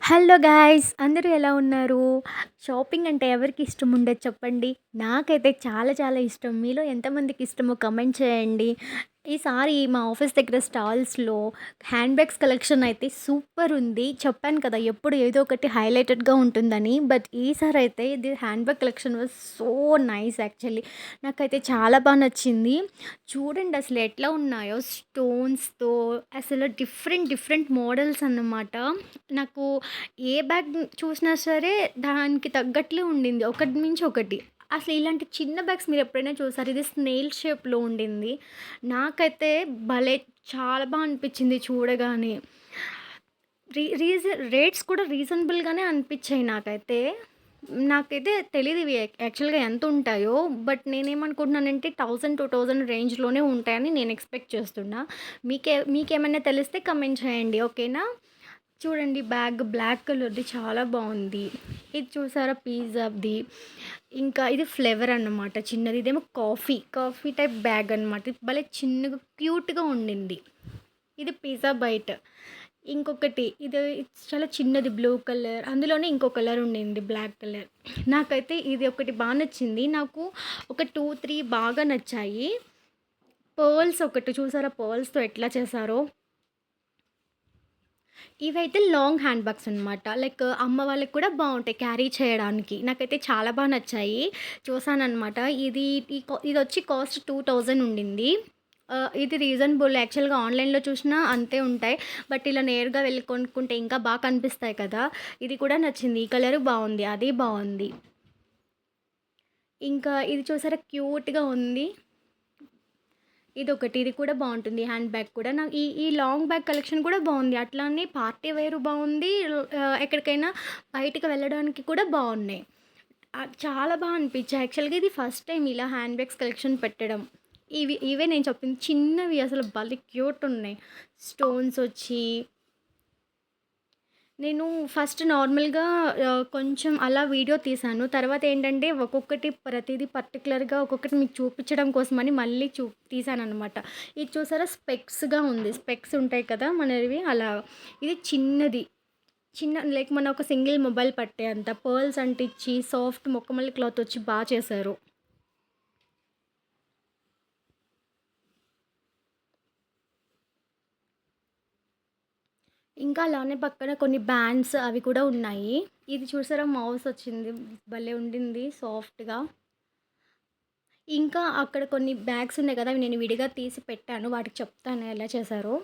Hello guys! అందరూ ఎలా ఉన్నారు? షాపింగ్ అంటే ఎవరికి ఇష్టం ఉండదు చెప్పండి? నాకైతే చాలా చాలా ఇష్టం. మీలో ఎంతమందికి ఇష్టమో కమెంట్ చేయండి. ఈసారి మా ఆఫీస్ దగ్గర స్టాల్స్‌లో హ్యాండ్ బ్యాగ్స్ కలెక్షన్ అయితే సూపర్ ఉంది. చెప్పాను కదా! ఎప్పుడు ఏదో ఒకటి హైలైటెడ్‌గా ఉంటుందని. బట్ ఈసారైతే ఇది hand bag collection was so nice actually. నాకైతే చాలా నచ్చింది. చూడండి అసలు ఎట్లా ఉన్నాయో స్టోన్స్‌తో అసలు డిఫరెంట్ డిఫరెంట్ మోడల్స్ అన్నమాట. నాకు ఏ బ్యాగ్ చూసినా సరే దానికి తగ్గట్లే ఉండింది. ఒకటి మించి ఒకటి. అసలు ఇలాంటి చిన్న బ్యాగ్స్ మీరెప్పుడైనా చూసారా? ఇది స్నేల్ షేప్‌లో ఉండింది. నాకైతే భలే చాలా అనిపిచ్చింది చూడగానే. రేట్స్ కూడా రీజనబుల్‌గానే అనిపిచ్చాయి నాకైతే. నాకైతే తెలీదు ఇవి యాక్చువల్‌గా ఎంతుంటాయో. బట్ నేనేమనుకుంటున్నానంటే 1000, 2000 రేంజ్‌లోనే ఉంటాయని నేను ఎక్స్‌పెక్ట్ చేస్తున్నా. మీకేమైనా తెలిస్తే కామెంట్ చేయండి. ఓకేనా? చూడండి బ్యాగ్ బ్లాక్ కలర్‌ది చాలా బావుంది. ఇది చూసారా పిజ్జాది. ఇంకా ఇది ఫ్లేవర్ అన్నమాట చిన్నది. ఇదేమో కాఫీ టైప్ బ్యాగ్ అన్నమాట. ఇది భలే చిన్నగా క్యూట్‌గా ఉండింది. ఇది పిజ్జా బైట్. ఇంకొకటి ఇది చాలా చిన్నది బ్లూ కలర్. అందులోనే ఇంకో కలర్ ఉండింది బ్లాక్ కలర్. నాకైతే ఇది ఒకటి నచ్చింది. నాకు ఒక 2, 3 బాగా నచ్చాయి. పర్ల్స్ ఒకటి చూసారా పర్ల్స్‌తో ఎట్లా చేశారో? ఇవైతే లాంగ్ హ్యాండ్ బ్యాగ్స్ అనమాట. లైక్ అమ్మ వాళ్ళకి కూడా బావుంటాయి క్యారీ చేయడానికి. నాకైతే చాలా నచ్చాయి. చూసాననమాట. ఇది ఇదొచ్చి కాస్ట్ 2000 ఉండింది. ఇది రీజనబుల్ యాక్చువల్‌గా ఆన్‌లైన్‌లో చూసినా అంతే ఉంటాయి. బట్ ఇలా నేరుగా వెళ్లి కొనుక్కుంటే ఇంకా కనిపిస్తాయి కదా! ఇది కూడా నచ్చింది. ఈ కలరు బావుంది. అది బావుంది. ఇంకా ఇది చూసారా క్యూట్‌గా ఉంది. ఇదొకటి. ఇది కూడా బావుంటుంది. హ్యాండ్ బ్యాగ్ కూడా. నాకు ఈ ఈ లాంగ్ బ్యాగ్ కలెక్షన్ కూడా బావుంది. అట్లానే పార్టీ వేరు బావుంది. ఎక్కడికైనా బయటికి వెళ్ళడానికి కూడా బావున్నాయి. చాలా అనిపించాయి. యాక్చువల్‌గా ఇది ఫస్ట్ టైమ్ ఇలా హ్యాండ్ బ్యాగ్స్ కలెక్షన్ పెట్టడం. ఇవే నేను చెప్పింది. చిన్నవి అసలు భలే క్యూట్ ఉన్నాయి. స్టోన్స్ వచ్చి నేను ఫస్ట్ నార్మల్‌గా కొంచెం అలా వీడియో తీశాను. తర్వాత ఏంటంటే ఒక్కొక్కటి ప్రతీదీ పర్టిక్యులర్‌గా ఒక్కొక్కటి మీకు చూపించడం కోసమని మళ్ళీ తీశాననమాట. ఇది చూసారా స్పెక్స్‌గా ఉంది. స్పెక్స్ ఉంటాయి కదా! మనవి అలా. ఇది చిన్నది. లైక్ మన ఒక సింగిల్ మొబైల్ పట్టే అంత పర్ల్స్ అంటిచ్చి సాఫ్ట్ మొక్కమల్లి క్లాత్ వచ్చి చేశారు. ఇంకా అలానే పక్కన కొన్ని బ్యాండ్స్ అవి కూడా ఉన్నాయి. ఇది చూసారా మౌస్ వచ్చింది. భలే ఉండింది సాఫ్ట్‌గా. ఇంకా అక్కడ కొన్ని బ్యాగ్స్ ఉన్నాయి కదా! అవి నేను విడిగా తీసి పెట్టాను. వాటికి చెప్తాను ఎలా చేశారో.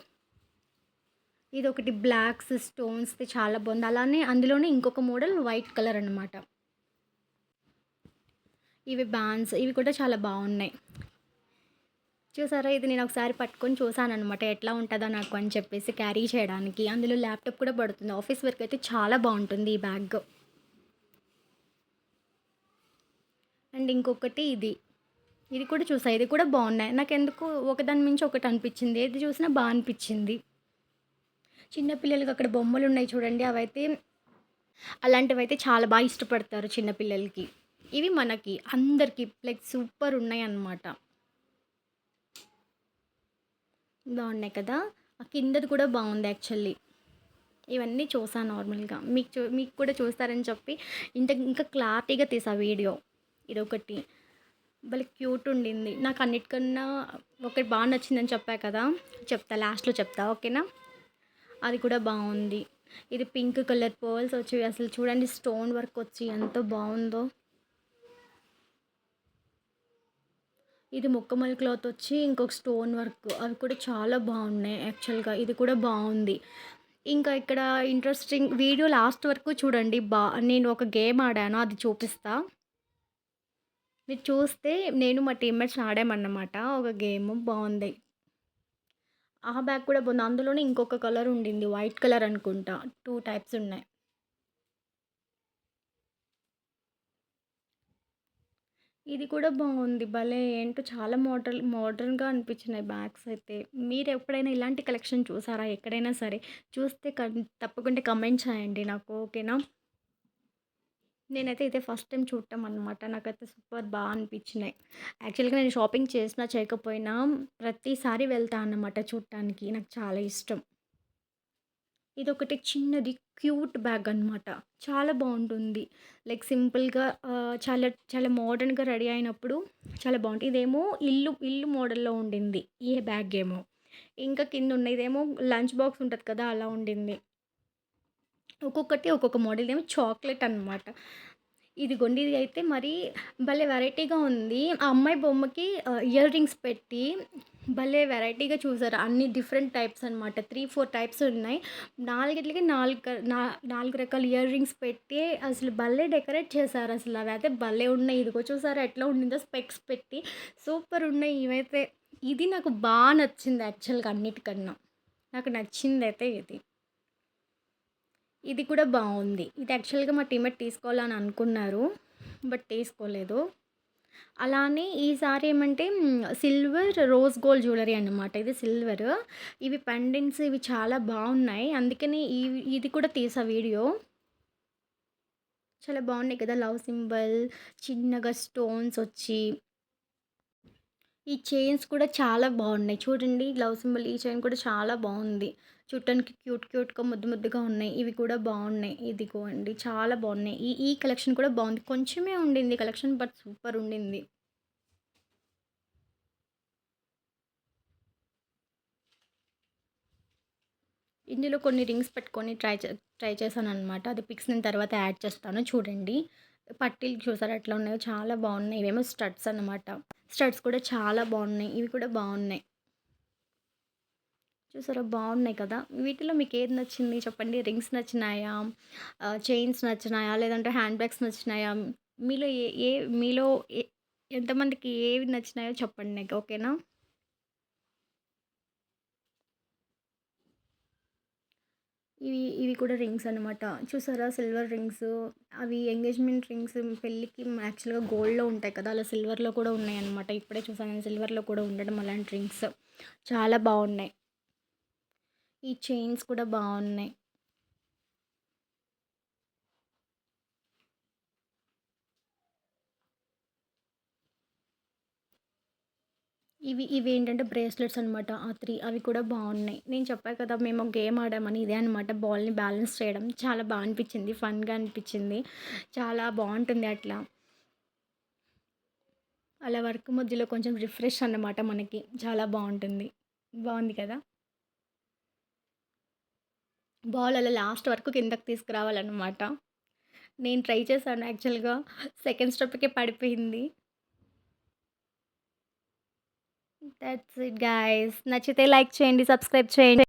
ఇదొకటి బ్లాక్స్, స్టోన్స్‌ది చాలా బావుంది. అలానే అందులోనే ఇంకొక మోడల్ వైట్ కలర్ అనమాట. ఇవి బ్యాండ్స్. ఇవి కూడా చాలా బావున్నాయి. చూసారా ఇది నేను ఒకసారి పట్టుకొని చూసాననమాట. ఎట్లా ఉంటదా నాకు అని చెప్పేసి క్యారీ చేయడానికి. అందులో ల్యాప్‌టాప్ కూడా పడుతుంది. ఆఫీస్ వర్క్ అయితే చాలా బావుంటుంది ఈ బ్యాగ్. అండ్ ఇంకొకటి ఇది. ఇది కూడా చూసా. ఇది కూడా బావున్నాయి. నాకెందుకో ఒకదాని మించి ఒకటి అనిపిచ్చింది. ఏది చూసినా అనిపిచ్చింది. చిన్న పిల్లలకి అక్కడ బొమ్మలున్నాయి చూడండి. అలాంటివైతే చాలా ఇష్టపడతారు చిన్న పిల్లలకి. ఇవి మనకి అందరికి లైక్ సూపర్ ఉన్నాయన్నమాట. బావున్నాయి కదా! ఆ కిందది కూడా బావుంది యాక్చువల్లీ. ఇవన్నీ చూసా నార్మల్‌గా. మీకు కూడా చూస్తారని చెప్పి ఇంకా క్లారిటీగా తీసా వీడియో. ఇదొకటి. భలే క్యూట్ ఉండింది. నాకు అన్నిటికన్నా ఒకటి నచ్చిందని చెప్పా కదా! లాస్ట్‌లో చెప్తా. ఓకేనా? అది కూడా బావుంది. ఇది పింక్ కలర్ పర్ల్స్ వచ్చి అసలు చూడండి స్టోన్ వర్క్ వచ్చి ఎంత బావుందో. ఇది ముక్కమల్ క్లాత్ వచ్చి ఇంకొక స్టోన్ వర్క్. అవి కూడా చాలా బావున్నాయి యాక్చువల్‌గా. ఇది కూడా బావుంది. ఇంకా ఇక్కడ ఇంట్రెస్టింగ్ వీడియో లాస్ట్ వరకు చూడండి. నేను ఒక గేమ్ ఆడాను. అది చూపిస్తా. మీరు చూస్తే నేను మా టీమ్‌మేట్స్ ఆడామన్నమాట. ఒక గేమ్ బావుంది. ఆ బ్యాగ్ కూడా బావుంది. అందులోనే ఇంకొక కలర్ ఉండింది. వైట్ కలర్ అనుకుంటా. 2 టైప్స్ ఉన్నాయి. ఇది కూడా బావుంది. భలే ఏంటో చాలా మోడర్న్‌గా అనిపించినాయి బ్యాగ్స్ అయితే. మీరెప్పుడైనా ఇలాంటి కలెక్షన్ చూసారా? ఎక్కడైనా సరే చూస్తే తప్పకుండా కమెంట్ చేయండి నాకు. ఓకేనా? నేనైతే ఇదే ఫస్ట్ టైమ్ చూడటం అనమాట. నాకైతే సూపర్ అనిపించినాయి. యాక్చువల్‌గా నేను షాపింగ్ చేసినా, చేయకపోయినా ప్రతిసారి వెళ్తా అన్నమాట చూడటానికి. నాకు చాలా ఇష్టం. ఇదొకటి చిన్నది క్యూట్ బ్యాగ్ అనమాట. చాలా బావుంటుంది. లైక్ సింపుల్‌గా చాలా చాలా మోడర్న్‌గా రెడీ అయినప్పుడు చాలా బావుంటుంది. ఇదేమో ఇల్లు మోడల్‌లో ఉండింది. ఈ బ్యాగేమో. ఇంకా కిందున్న ఇదేమో లంచ్ బాక్స్ ఉంటది కదా! అలా ఉండింది. ఒక్కొక్కటి ఒక్కొక్క మోడల్. ఇదేమో చాక్లెట్ అనమాట. ఇదిగోండి ఇది అయితే మరీ భలే వెరైటీగా ఉంది. ఆ అమ్మాయి బొమ్మకి ఇయర్ రింగ్స్ పెట్టి భలే వెరైటీగా చూసారు. అన్ని డిఫరెంట్ టైప్స్ అనమాట. 3, 4 టైప్స్ ఉన్నాయి. నాలుగిట్లకి 4 రకాల ఇయర్ రింగ్స్ పెట్టి అసలు భలే డెకరేట్ చేశారసలు. అవైతే భలే ఉన్నాయి. ఇదిగో చూసారా ఎట్లా ఉండిందో స్పెక్స్ పెట్టి సూపర్ ఉన్నాయి ఇవైతే. ఇది నాకు నచ్చింది యాక్చువల్‌గా అన్నిటికన్నా. నాకు నచ్చిందైతే ఇది. ఇది కూడా బావుంది. ఇది యాక్చువల్‌గా మా టీమ్‌మేట్ తీసుకోవాలని అనుకున్నారు. బట్ తీసుకోలేదు. అలానే ఈసారి ఏమంటే సిల్వర్, రోజ్ గోల్డ్ జ్యువెలరీ అనమాట. ఇది సిల్వర్. ఇవి పెండెంట్స్ ఇవి చాలా బావున్నాయి. అందుకని ఇది కూడా తీసా వీడియో. చాలా బావున్నాయి కదా! లవ్ సింబల్, చిన్నగా స్టోన్స్ వచ్చి ఈ చైన్స్ కూడా చాలా బావున్నాయి. చూడండి లవ్ సింబల్ ఈ చైన్ కూడా చాలా బావుంది. చూడటానికి క్యూట్‌గా ముద్దుగా ఉన్నాయి. ఇవి కూడా బావున్నాయి. ఇదిగోండి చాలా బావున్నాయి. ఈ ఈ కలెక్షన్ కూడా బావుంది. కొంచెమే ఉండింది కలెక్షన్ బట్ సూపర్ ఉండింది. ఇందులో కొన్ని రింగ్స్ పెట్టుకొని ట్రై చేశాననమాట. అది పిక్స్ నేను తర్వాత యాడ్ చేస్తాను చూడండి. పట్టీలు చూసారా ఎట్లా ఉన్నాయో చాలా బావున్నాయి. ఇవేమో స్టడ్స్ అనమాట. స్టడ్స్ కూడా చాలా బావున్నాయి. ఇవి కూడా బావున్నాయి. చూసారా బావున్నాయి కదా! వీటిలో మీకేది నచ్చింది చెప్పండి? రింగ్స్ నచ్చినాయా? చైన్స్ నచ్చినాయా? లేదంటే హ్యాండ్ బ్యాగ్స్ నచ్చినాయా? మీలో ఏ ఏ మీలో ఎ ఎంతమందికి ఏవి నచ్చినాయో చెప్పండి నాకు ఓకేనా? ఇవి కూడా రింగ్స్ అనమాట. చూసారా సిల్వర్ రింగ్స్ అవి ఎంగేజ్‌మెంట్ రింగ్స్ పెళ్ళికి యాక్చువల్‌గా గోల్డ్‌లో ఉంటాయి కదా! అలా సిల్వర్‌లో కూడా ఉన్నాయన్నమాట. ఇప్పుడే చూసాను నేను సిల్వర్‌లో కూడా ఉండడం అలాంటి రింగ్స్. చాలా బావున్నాయి. ఈ చైన్స్ కూడా బావున్నాయి. ఇవేంటంటే బ్రేస్లెట్స్ అనమాట. ఆ 3 అవి కూడా బావున్నాయి. నేను చెప్పా కదా! మేము ఒక గేమ్ ఆడామని ఇదే అనమాట. బాల్‌ని బ్యాలెన్స్ చేయడం. చాలా అనిపిచ్చింది. ఫన్‌గా అనిపిచ్చింది. చాలా బావుంటుంది అట్లా. అలా వర్క్ మధ్యలో కొంచెం రిఫ్రెష్ అన్నమాట మనకి. చాలా బావుంటుంది. బావుంది కదా! బాల్ అలా లాస్ట్ వరకు కిందకి తీసుకురావాలన్నమాట. నేను ట్రై చేశాను యాక్చువల్‌గా. సెకండ్ స్టెప్‌కే పడిపోయింది. That's it guys. నచ్చితే లైక్ చేయండి, సబ్స్క్రైబ్ చేయండి.